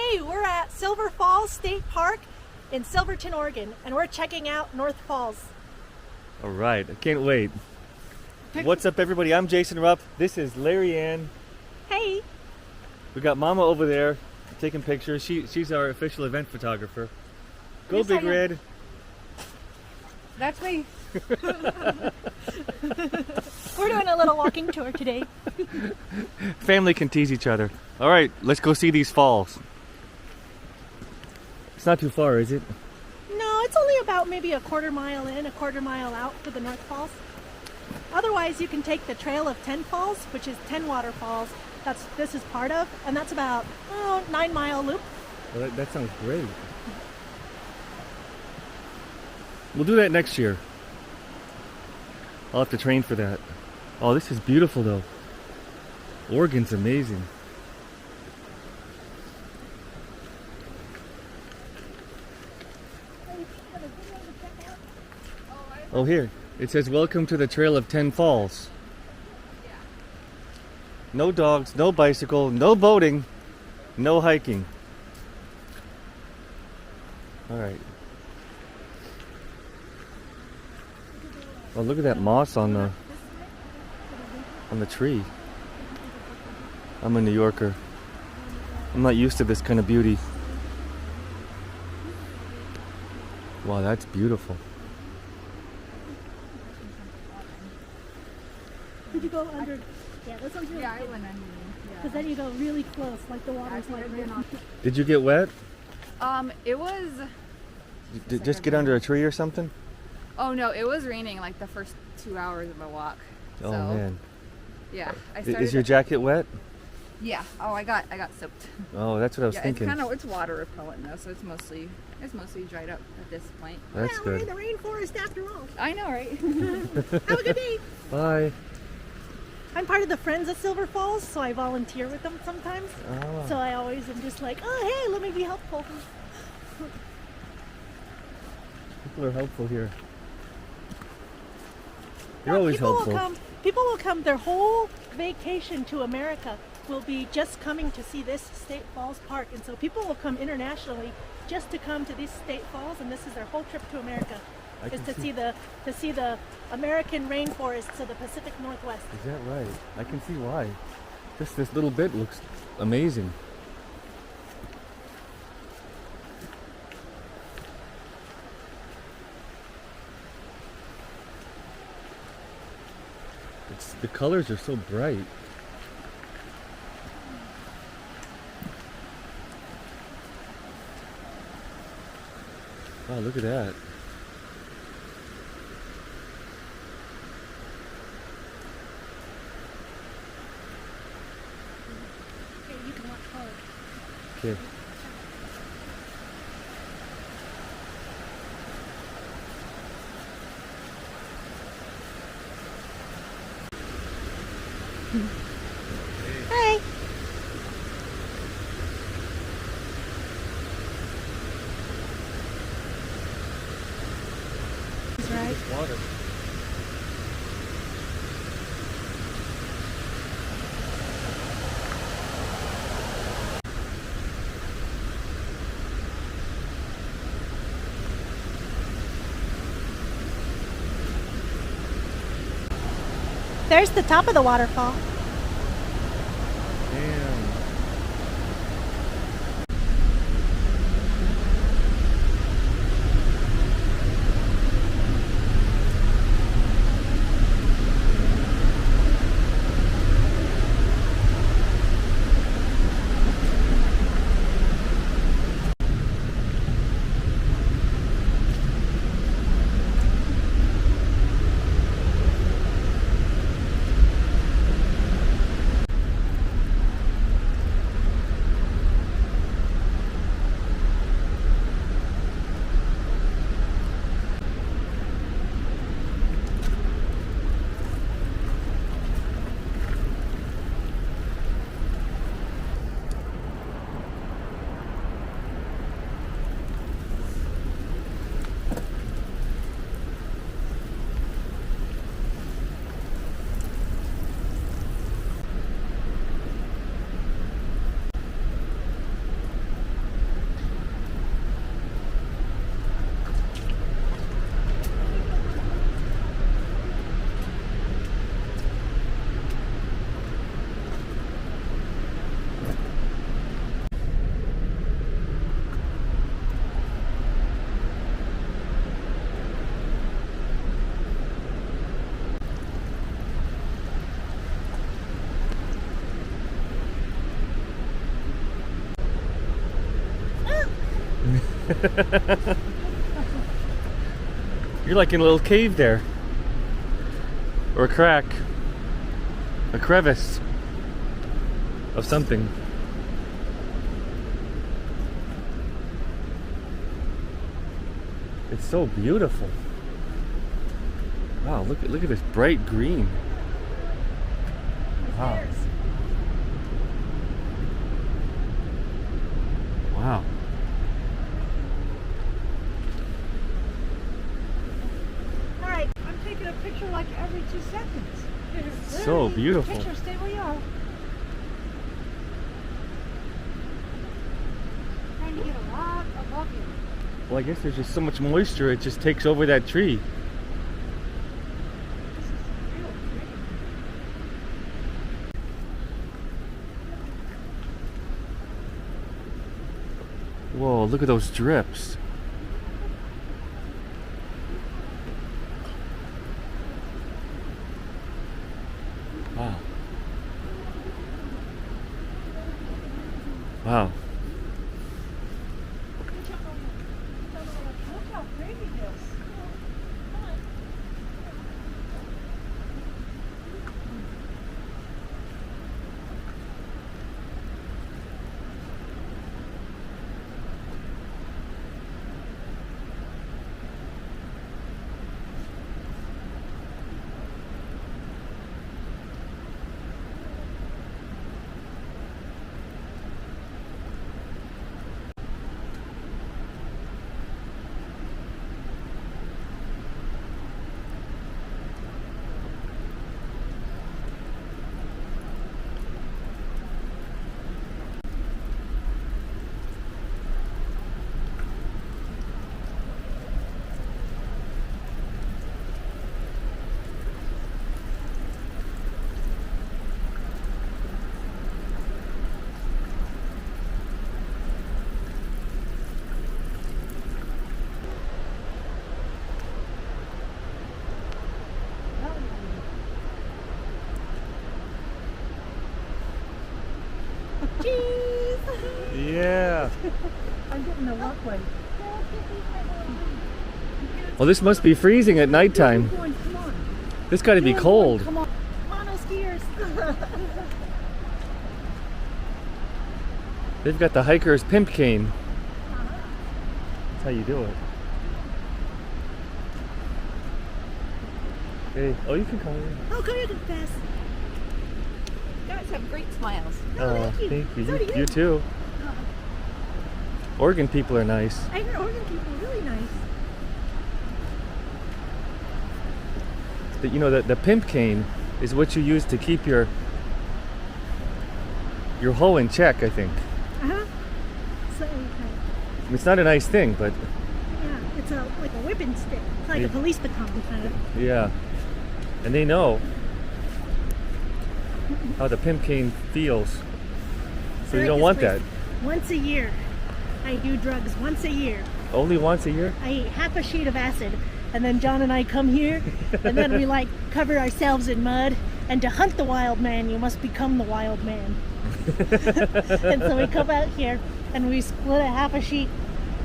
Hey, we're at Silver Falls State Park in Silverton, Oregon, and we're checking out North Falls. All right, I can't wait. What's up, everybody? I'm Jason Rupp. This is Larry Ann. Hey. We got Mama over there taking pictures. She's our official event photographer. Go Yes, Big Red. That's me. We're doing a little walking tour today. Family can tease each other. All right, let's go see these falls. It's not too far, is it? No, it's only about maybe a quarter mile in, a quarter mile out for the North Falls. Otherwise, you can take the Trail of 10 Falls, which is 10 waterfalls. This is part of, and that's about 9-mile loop. Well, that sounds great. We'll do that next year. I'll have to train for that. Oh, this is beautiful though. Oregon's amazing. Oh, here. It says, welcome to the Trail of 10 Falls. No dogs, no bicycle, no boating, no hiking. All right. Oh, look at that moss on the tree. I'm a New Yorker. I'm not used to this kind of beauty. Wow, that's beautiful. Did you go under? Yeah, this one's really Yeah, I good. went under. Because then you go really close, like the water's like right on. Did you get wet? It was. Just get under a tree or something? Oh no, it was raining like the first 2 hours of my walk. Oh So, man. Yeah, I started. Is your jacket wet? Yeah. Oh, I got soaked. Oh, that's what I was Yeah, thinking. it's water repellent now, so it's mostly dried up at this point. That's Yeah, we're in good. the rainforest after all. I know, right? Have a good day. Bye. I'm part of the Friends of Silver Falls, so I volunteer with them sometimes. Oh. So I always am just like, oh hey, let me be helpful. People are helpful here. You're Yeah, always people helpful. People will come. Their whole vacation to America will be just coming to see this State Falls Park, and so people will come internationally just to come to these State Falls, and this is their whole trip to America, I is can to see the American rainforests of the Pacific Northwest. Is that right? I can see why. Just this little bit looks amazing. The colors are so bright. Wow, look at that. Okay, you can watch forward. Okay. Hey. That's right. Water. There's the top of the waterfall. Damn. You're like in a little cave there. Or a crack. A crevice. Of something. It's so beautiful. Wow, look at this bright green. Wow. Wow. All right, I'm taking a picture like every 2 seconds. So Literally, beautiful. Picture, stay where you are. Trying to get a lot above you. Well, I guess there's just so much moisture, it just takes over that tree. This is real pretty. Whoa, look at those drips. Wow. Wow. Look how pretty it is. Cheese! Yeah. I'm getting the walkway. Well, this must be freezing at nighttime. Come on. This got to be cold. Come on. Mono skiers. They've got the hiker's pimp cane. That's how you do it. Hey, oh, you can come in. Oh, come here, confess. You guys have great smiles. Oh, thank you. Thank you. So do You too. Uh, Oregon people are nice. I hear Oregon people are really nice. You know, the pimp cane is what you use to keep your hoe in check, I think. Uh-huh. So, It's not a nice thing, but yeah, it's like a whipping stick. It's like Yeah. a police baton kind of. yeah. And they know how the pimp cane feels. So you I don't like want this that. place. Once a year, I do drugs once a year. Only once a year? I eat half a sheet of acid, and then John and I come here, and then we like cover ourselves in mud. And to hunt the wild man, you must become the wild man. And so we come out here, and we split a half a sheet,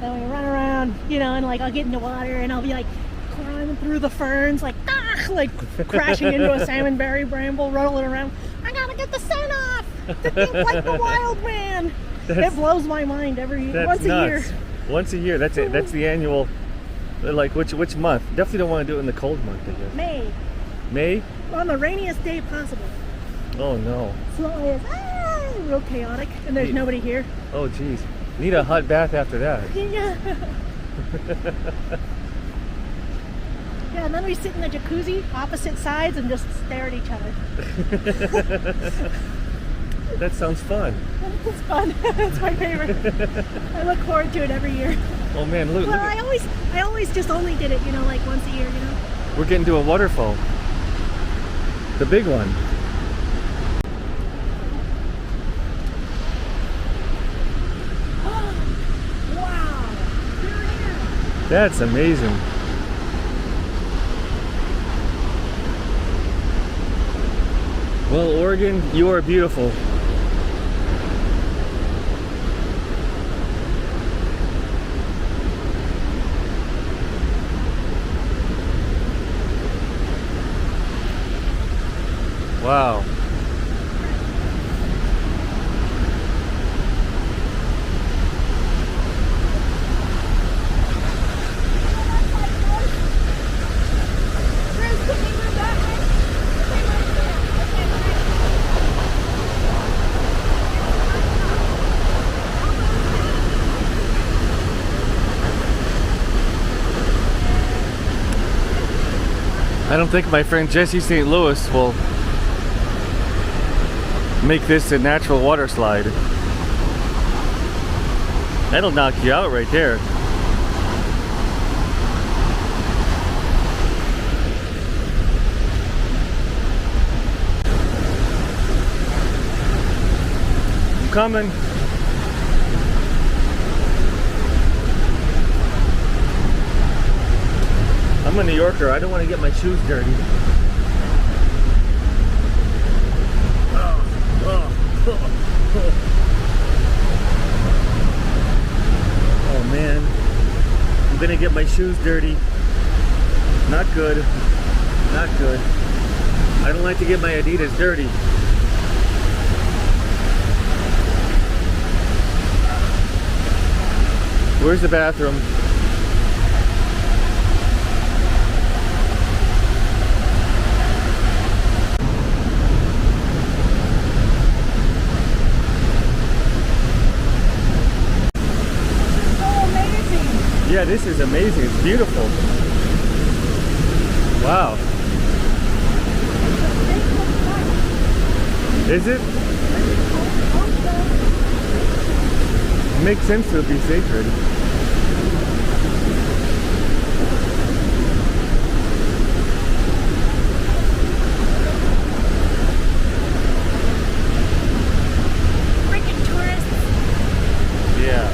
and we run around, you know, and like I'll get into water, and I'll be like climbing through the ferns, like like crashing into a salmonberry bramble, rolling around. I gotta get the scent off to think like the wild man. That's- It blows my mind That's once nuts. a year. Once a year. That's it. That's the annual. Like which month? Definitely don't want to do it in the cold month, I guess. May, May? on the rainiest day possible. Oh no. So it's real chaotic, and there's Yeah. nobody here. Oh geez. Need a hot bath after that. Yeah. Yeah, and then we sit in the jacuzzi, opposite sides, and just stare at each other. That sounds fun. It's fun. It's my favorite. I look forward to it every year. Oh man, look, Well, look at, I always just only did it, you know, like once a year, you know. we're getting to a waterfall. The big one. Wow. You're here. That's amazing. Well, Oregon, you are beautiful. I don't think my friend Jesse St. Louis will make this a natural water slide. That'll knock you out right there. I'm coming. I'm a New Yorker. I don't want to get my shoes dirty. Oh man, I'm gonna get my shoes dirty. Not good. Not good. I don't like to get my Adidas dirty. Where's the bathroom? Yeah, this is amazing. It's beautiful. Wow. Is it? It makes sense to be sacred. Freaking tourists. Yeah.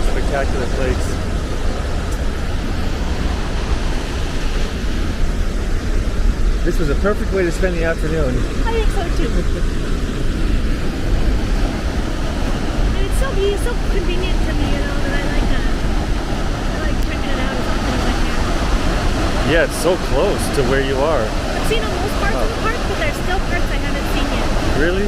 Spectacular place. This was a perfect way to spend the afternoon. I think so too. And it's so convenient to me, you know, that I like checking it out as often as I can. Yeah, it's so close to where you are. I've seen most parts of the park, but there's still parts I haven't seen yet. Really?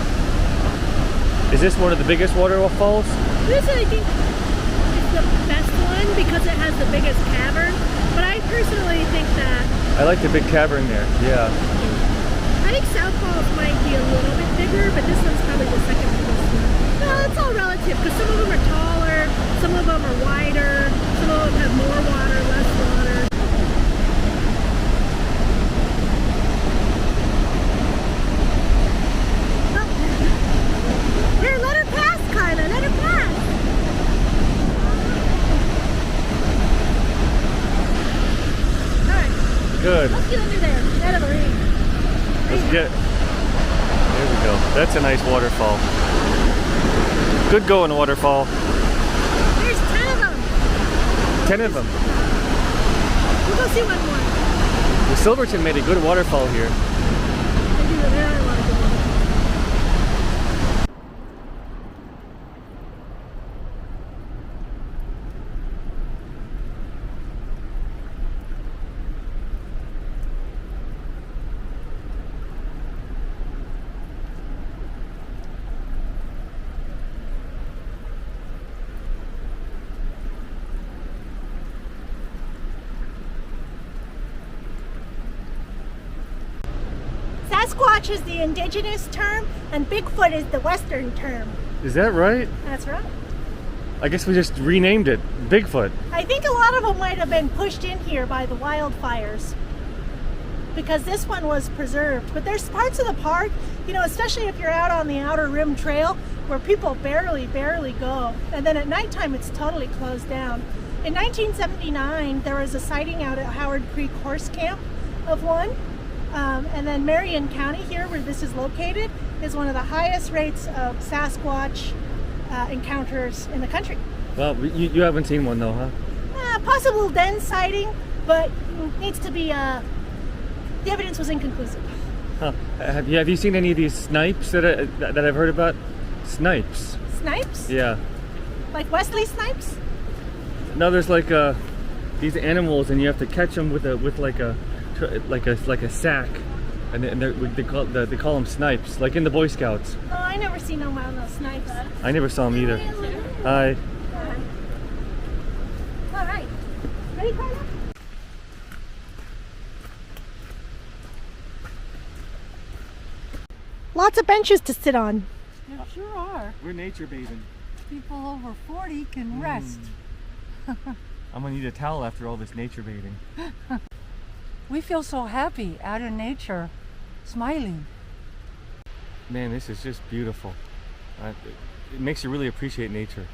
Is this one of the biggest waterfalls? This, I think, is the best one because it has the biggest cavern. But I personally think that... I like the big cavern there, yeah. I think South Falls might be a little bit bigger, but this one's probably the second biggest one. Well, it's all relative because some of them are taller, some of them are wider, some of them have more water, less water. good. Let's get under there. Get out of the rain. Let's get. There we go. That's a nice waterfall. Good going waterfall. There's 10 of them. 10 of them. We'll go see one more. Well, Silverton made a good waterfall here. They do. There are a lot of good ones. Sasquatch is the indigenous term, and Bigfoot is the Western term. Is that right? That's right. I guess we just renamed it Bigfoot. I think a lot of them might have been pushed in here by the wildfires because this one was preserved. But there's parts of the park, you know, especially if you're out on the Outer Rim Trail, where people barely go. And then at nighttime, it's totally closed down. In 1979, there was a sighting out at Howard Creek Horse Camp of one. And then Marion County here, where this is located, is one of the highest rates of Sasquatch encounters in the country. Well, you haven't seen one though, huh? Possible den sighting, but needs to be, the evidence was inconclusive. Huh. Have you seen any of these snipes that I've heard about? Snipes. Snipes? Yeah. Like Wesley Snipes? No, there's like these animals, and you have to catch them with like a sack, and they call them snipes, like in the Boy Scouts. Oh, I never seen no snipes. I never saw them either. Hi. All right. Ready, Carla? Lots of benches to sit on. There sure are. We're nature bathing. People over 40 can rest. I'm gonna need a towel after all this nature bathing. We feel so happy out in nature, smiling. Man, this is just beautiful. It makes you really appreciate nature.